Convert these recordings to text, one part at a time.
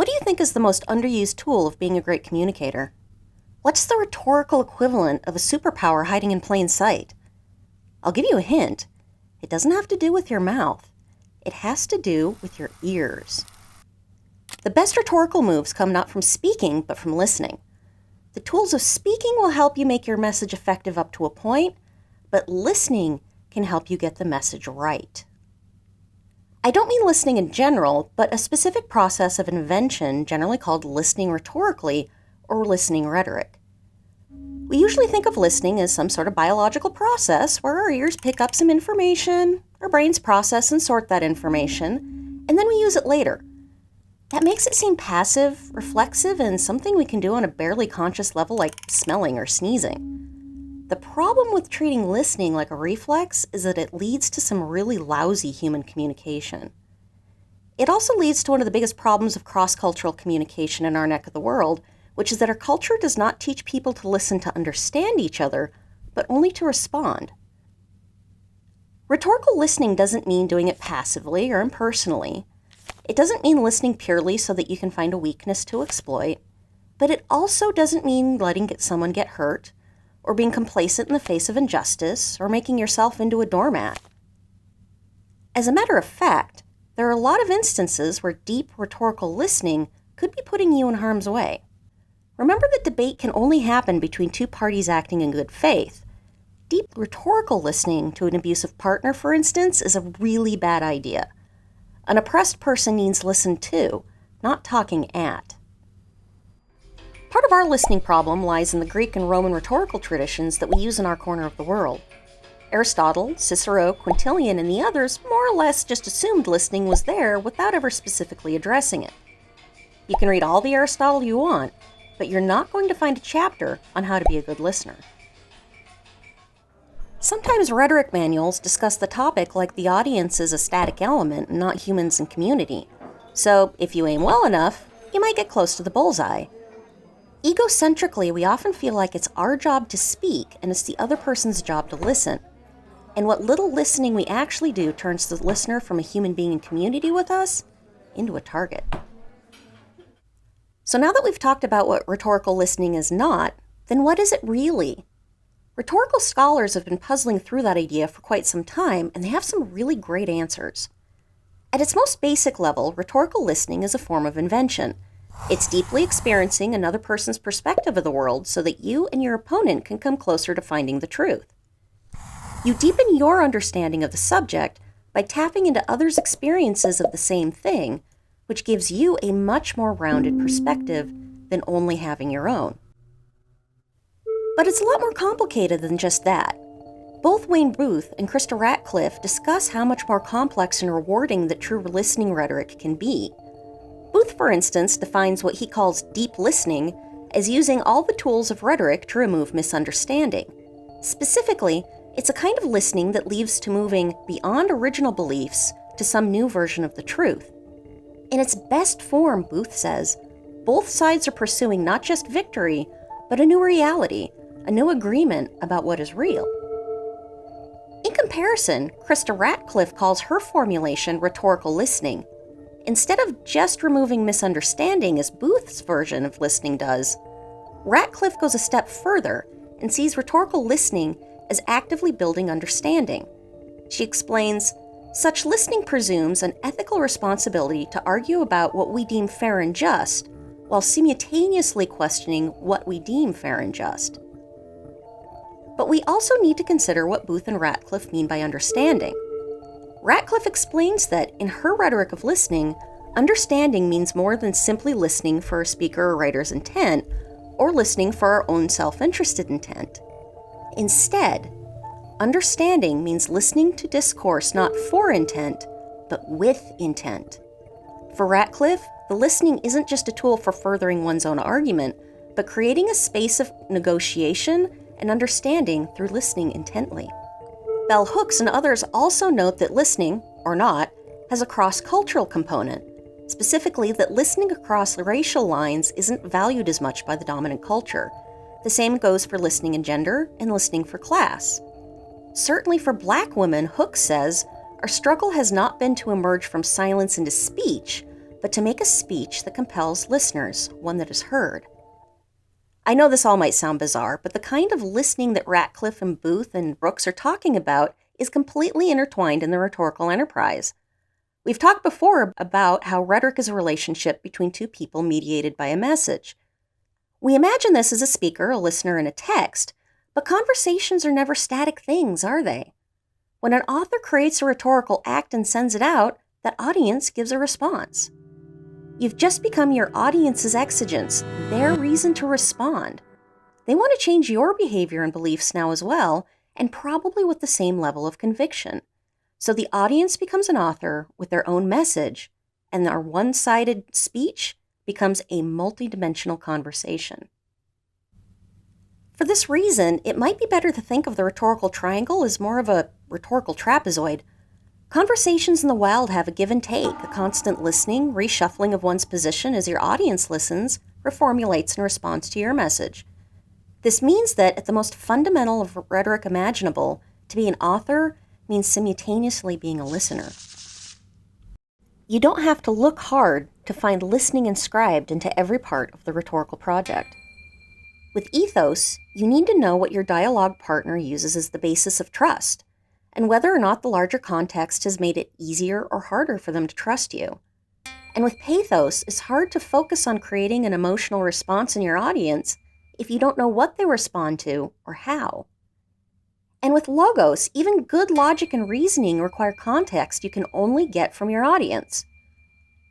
What do you think is the most underused tool of being a great communicator? What's the rhetorical equivalent of a superpower hiding in plain sight? I'll give you a hint. It doesn't have to do with your mouth. It has to do with your ears. The best rhetorical moves come not from speaking, but from listening. The tools of speaking will help you make your message effective up to a point, but listening can help you get the message right. I don't mean listening in general, but a specific process of invention generally called listening rhetorically or listening rhetoric. We usually think of listening as some sort of biological process where our ears pick up some information, our brains process and sort that information, and then we use it later. That makes it seem passive, reflexive, and something we can do on a barely conscious level like smelling or sneezing. The problem with treating listening like a reflex is that it leads to some really lousy human communication. It also leads to one of the biggest problems of cross-cultural communication in our neck of the world, which is that our culture does not teach people to listen to understand each other, but only to respond. Rhetorical listening doesn't mean doing it passively or impersonally. It doesn't mean listening purely so that you can find a weakness to exploit, but it also doesn't mean letting someone get hurt, or being complacent in the face of injustice, or making yourself into a doormat. As a matter of fact, there are a lot of instances where deep rhetorical listening could be putting you in harm's way. Remember that debate can only happen between two parties acting in good faith. Deep rhetorical listening to an abusive partner, for instance, is a really bad idea. An oppressed person needs listened to, not talking at. Part of our listening problem lies in the Greek and Roman rhetorical traditions that we use in our corner of the world. Aristotle, Cicero, Quintilian, and the others more or less just assumed listening was there without ever specifically addressing it. You can read all the Aristotle you want, but you're not going to find a chapter on how to be a good listener. Sometimes rhetoric manuals discuss the topic like the audience is a static element and not humans in community. So, if you aim well enough, you might get close to the bullseye. Egocentrically, we often feel like it's our job to speak and it's the other person's job to listen. And what little listening we actually do turns the listener from a human being in community with us into a target. So now that we've talked about what rhetorical listening is not, then what is it really? Rhetorical scholars have been puzzling through that idea for quite some time, and they have some really great answers. At its most basic level, rhetorical listening is a form of invention. It's deeply experiencing another person's perspective of the world so that you and your opponent can come closer to finding the truth. You deepen your understanding of the subject by tapping into others' experiences of the same thing, which gives you a much more rounded perspective than only having your own. But it's a lot more complicated than just that. Both Wayne Booth and Krista Ratcliffe discuss how much more complex and rewarding that true listening rhetoric can be. Booth, for instance, defines what he calls deep listening as using all the tools of rhetoric to remove misunderstanding. Specifically, it's a kind of listening that leads to moving beyond original beliefs to some new version of the truth. In its best form, Booth says, both sides are pursuing not just victory, but a new reality, a new agreement about what is real. In comparison, Krista Ratcliffe calls her formulation rhetorical listening. Instead of just removing misunderstanding as Booth's version of listening does, Ratcliffe goes a step further and sees rhetorical listening as actively building understanding. She explains, such listening presumes an ethical responsibility to argue about what we deem fair and just, while simultaneously questioning what we deem fair and just. But we also need to consider what Booth and Ratcliffe mean by understanding. Ratcliffe explains that, in her rhetoric of listening, understanding means more than simply listening for a speaker or writer's intent, or listening for our own self-interested intent. Instead, understanding means listening to discourse not for intent, but with intent. For Ratcliffe, the listening isn't just a tool for furthering one's own argument, but creating a space of negotiation and understanding through listening intently. Bell Hooks and others also note that listening, or not, has a cross-cultural component, specifically that listening across racial lines isn't valued as much by the dominant culture. The same goes for listening in gender and listening for class. Certainly for Black women, Hooks says, our struggle has not been to emerge from silence into speech, but to make a speech that compels listeners, one that is heard. I know this all might sound bizarre, but the kind of listening that Ratcliffe and Booth and Brooks are talking about is completely intertwined in the rhetorical enterprise. We've talked before about how rhetoric is a relationship between two people mediated by a message. We imagine this as a speaker, a listener, and a text, but conversations are never static things, are they? When an author creates a rhetorical act and sends it out, that audience gives a response. You've just become your audience's exigence, their reason to respond. They want to change your behavior and beliefs now as well, and probably with the same level of conviction. So the audience becomes an author with their own message, and our one-sided speech becomes a multidimensional conversation. For this reason, it might be better to think of the rhetorical triangle as more of a rhetorical trapezoid. Conversations in the wild have a give and take, a constant listening, reshuffling of one's position as your audience listens, reformulates in response to your message. This means that at the most fundamental of rhetoric imaginable, to be an author means simultaneously being a listener. You don't have to look hard to find listening inscribed into every part of the rhetorical project. With ethos, you need to know what your dialogue partner uses as the basis of trust, and whether or not the larger context has made it easier or harder for them to trust you. And with pathos, it's hard to focus on creating an emotional response in your audience if you don't know what they respond to or how. And with logos, even good logic and reasoning require context you can only get from your audience.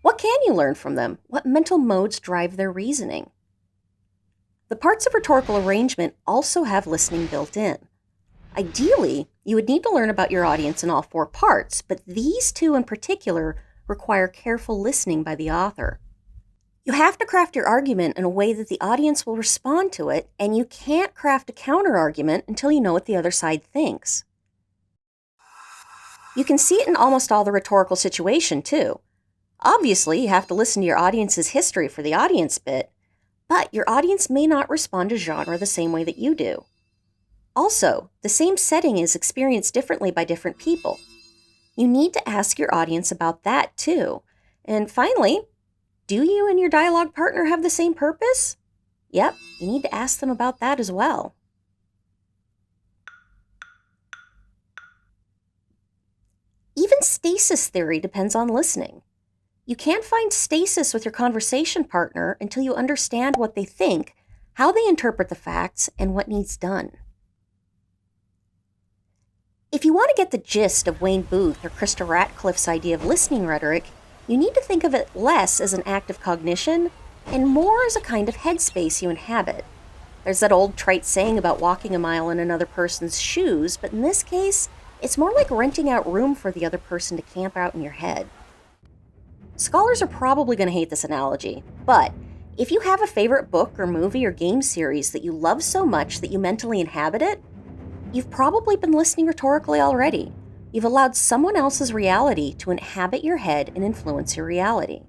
What can you learn from them? What mental modes drive their reasoning? The parts of rhetorical arrangement also have listening built in. Ideally, you would need to learn about your audience in all four parts, but these two in particular require careful listening by the author. You have to craft your argument in a way that the audience will respond to it, and you can't craft a counter-argument until you know what the other side thinks. You can see it in almost all the rhetorical situation, too. Obviously, you have to listen to your audience's history for the audience bit, but your audience may not respond to genre the same way that you do. Also, the same setting is experienced differently by different people. You need to ask your audience about that, too. And finally, do you and your dialogue partner have the same purpose? Yep, you need to ask them about that as well. Even stasis theory depends on listening. You can't find stasis with your conversation partner until you understand what they think, how they interpret the facts, and what needs done. If you want to get the gist of Wayne Booth or Krista Ratcliffe's idea of listening rhetoric, you need to think of it less as an act of cognition and more as a kind of headspace you inhabit. There's that old trite saying about walking a mile in another person's shoes, but in this case, it's more like renting out room for the other person to camp out in your head. Scholars are probably going to hate this analogy, but if you have a favorite book or movie or game series that you love so much that you mentally inhabit it, you've probably been listening rhetorically already. You've allowed someone else's reality to inhabit your head and influence your reality.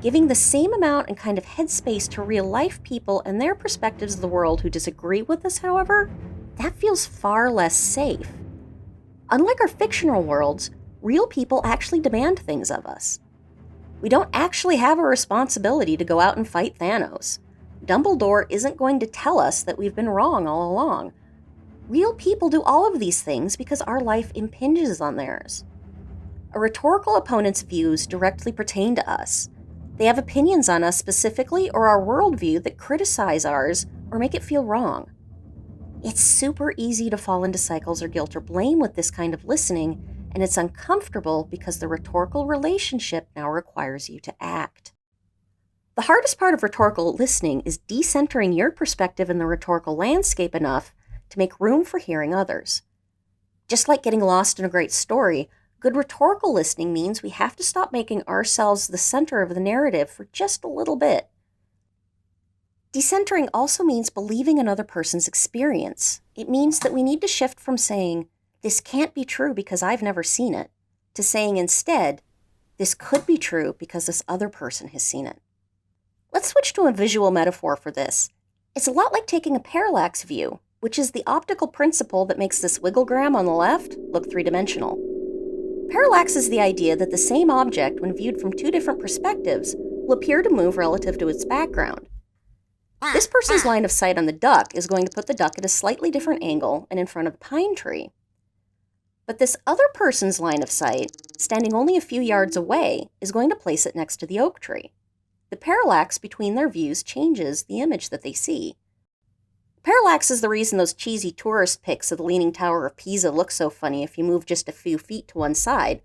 Giving the same amount and kind of headspace to real-life people and their perspectives of the world who disagree with us, however, that feels far less safe. Unlike our fictional worlds, real people actually demand things of us. We don't actually have a responsibility to go out and fight Thanos. Dumbledore isn't going to tell us that we've been wrong all along. Real people do all of these things because our life impinges on theirs. A rhetorical opponent's views directly pertain to us. They have opinions on us specifically or our worldview that criticize ours or make it feel wrong. It's super easy to fall into cycles or guilt or blame with this kind of listening, and it's uncomfortable because the rhetorical relationship now requires you to act. The hardest part of rhetorical listening is decentering your perspective in the rhetorical landscape enough to make room for hearing others. Just like getting lost in a great story, good rhetorical listening means we have to stop making ourselves the center of the narrative for just a little bit. Decentering also means believing another person's experience. It means that we need to shift from saying, "This can't be true because I've never seen it," to saying instead, "This could be true because this other person has seen it." Let's switch to a visual metaphor for this. It's a lot like taking a parallax view, which is the optical principle that makes this wigglegram on the left look three-dimensional. Parallax is the idea that the same object, when viewed from two different perspectives, will appear to move relative to its background. This person's line of sight on the duck is going to put the duck at a slightly different angle and in front of the pine tree. But this other person's line of sight, standing only a few yards away, is going to place it next to the oak tree. The parallax between their views changes the image that they see. Parallax is the reason those cheesy tourist pics of the Leaning Tower of Pisa look so funny if you move just a few feet to one side,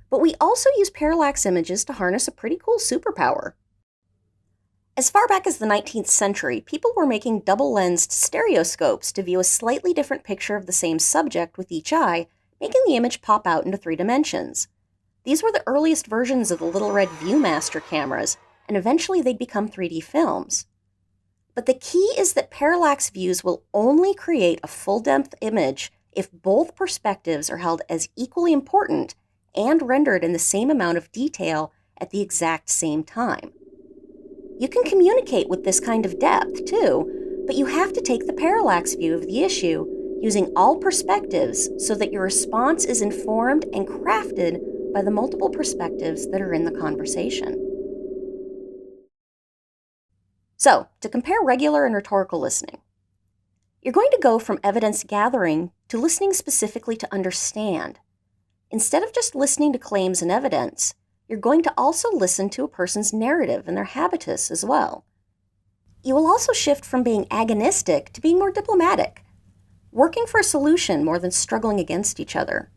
but we also use parallax images to harness a pretty cool superpower. As far back as the 19th century, people were making double-lensed stereoscopes to view a slightly different picture of the same subject with each eye, making the image pop out into 3 dimensions. These were the earliest versions of the little red Viewmaster cameras, and eventually they'd become 3D films. But the key is that parallax views will only create a full-depth image if both perspectives are held as equally important and rendered in the same amount of detail at the exact same time. You can communicate with this kind of depth, too, but you have to take the parallax view of the issue using all perspectives so that your response is informed and crafted by the multiple perspectives that are in the conversation. So, to compare regular and rhetorical listening, you're going to go from evidence gathering to listening specifically to understand. Instead of just listening to claims and evidence, you're going to also listen to a person's narrative and their habitus as well. You will also shift from being agonistic to being more diplomatic, working for a solution more than struggling against each other.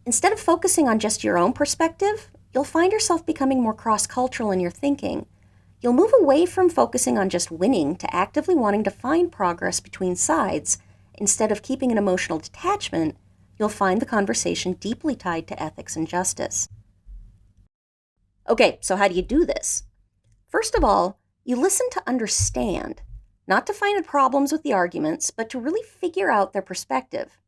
Instead of focusing on just your own perspective, you'll find yourself becoming more cross-cultural in your thinking. You'll move away from focusing on just winning to actively wanting to find progress between sides. Instead of keeping an emotional detachment, you'll find the conversation deeply tied to ethics and justice. Okay, so how do you do this? First of all, you listen to understand, not to find problems with the arguments, but to really figure out their perspective.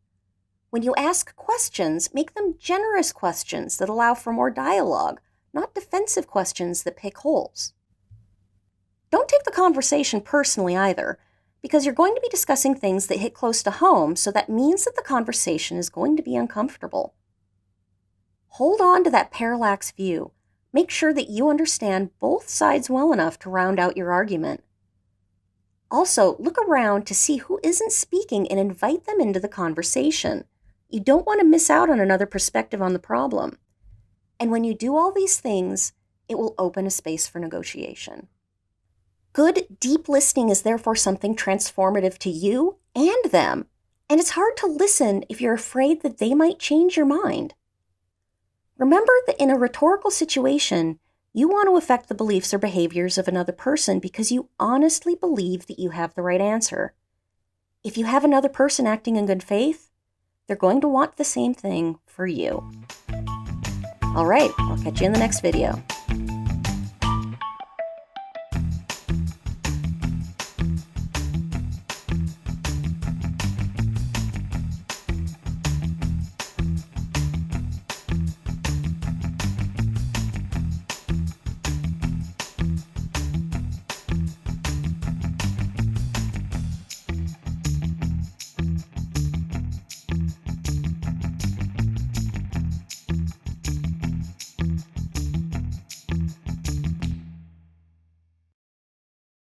When you ask questions, make them generous questions that allow for more dialogue, not defensive questions that pick holes. Don't take the conversation personally either, because you're going to be discussing things that hit close to home, so that means that the conversation is going to be uncomfortable. Hold on to that parallax view. Make sure that you understand both sides well enough to round out your argument. Also, look around to see who isn't speaking and invite them into the conversation. You don't want to miss out on another perspective on the problem. And when you do all these things, it will open a space for negotiation. Good, deep listening is therefore something transformative to you and them, and it's hard to listen if you're afraid that they might change your mind. Remember that in a rhetorical situation, you want to affect the beliefs or behaviors of another person because you honestly believe that you have the right answer. If you have another person acting in good faith, they're going to want the same thing for you. All right, I'll catch you in the next video.